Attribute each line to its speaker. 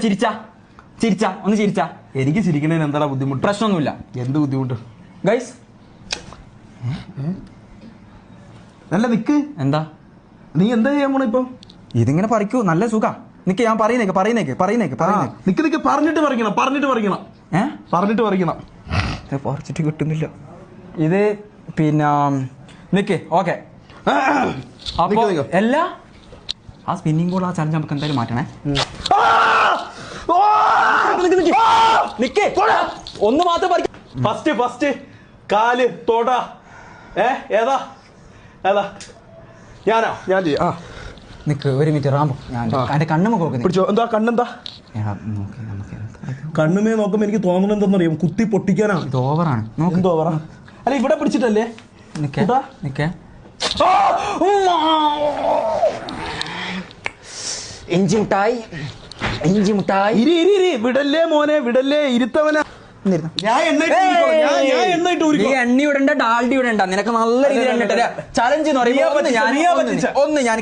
Speaker 1: ചിരിച്ച ചിരിച്ച ഒന്ന് ചിരിച്ച.
Speaker 2: എനിക്ക് ചിരിക്കണേന് എന്താ ബുദ്ധിമുട്ട്?
Speaker 1: പ്രശ്നമൊന്നുമില്ല.
Speaker 2: എന്ത് ബുദ്ധിമുട്ട്
Speaker 1: ഗൈസ്?
Speaker 2: നല്ല നിക്ക്.
Speaker 1: എന്താ
Speaker 2: നീ എന്താ ചെയ്യാൻ പോണ ഇപ്പൊ?
Speaker 1: ഇതിങ്ങനെ പറിക്കൂ, നല്ല സുഖ. നിക്ക്, ഞാൻ പറയുന്നേക്ക്.
Speaker 2: നിക്ക് പറഞ്ഞിട്ട് പറിക്കണം. പറഞ്ഞിട്ട് പറിക്കണം.
Speaker 1: പറിച്ചിട്ട് കിട്ടുന്നില്ല ഇത്. പിന്നെ നിക്ക്. ഓക്കെ, എല്ലാ ആ സ്പിന്നിങ് ബോൾ ആ ചലഞ്ച് നമുക്ക് എന്തായാലും മാറ്റണേ. ഒന്ന് മാത്രം
Speaker 2: ഫസ്റ്റ് കാല് തോട. ഏതാ ഞാൻ ചെയ്യാം.
Speaker 1: നിക്ക് ഒരു മിനിറ്റ് റാമ്പോ. ഞാൻ എന്റെ കണ്ണുമ്മ
Speaker 2: പിടിച്ചോ. എന്താ കണ്ണെന്താ? കണ്ണുമേ നോക്കുമ്പോ എനിക്ക് തോന്നുന്നത് എന്താണെന്നറിയാം, കുത്തി പൊട്ടിക്കാനാണ്.
Speaker 1: ഇത് ഓവറാണ്.
Speaker 2: എന്തോ ഓവറാ? അല്ല ഇവിടെ പിടിച്ചിട്ടല്ലേ.
Speaker 1: നിക്കേ ഇഞ്ചി മുട്ടായി.
Speaker 2: ഇരി വിടല്ലേ മോനെ, വിടല്ലേ, ഇരുത്തവനാ.
Speaker 1: എണ്ണി വിടണ്ട, ഡാൽഡി വിടണ്ട. നിനക്ക് നല്ല രീതിയിൽ ചലഞ്ച് എന്ന് പറയുമ്പോൾ ഒന്ന് ഞാൻ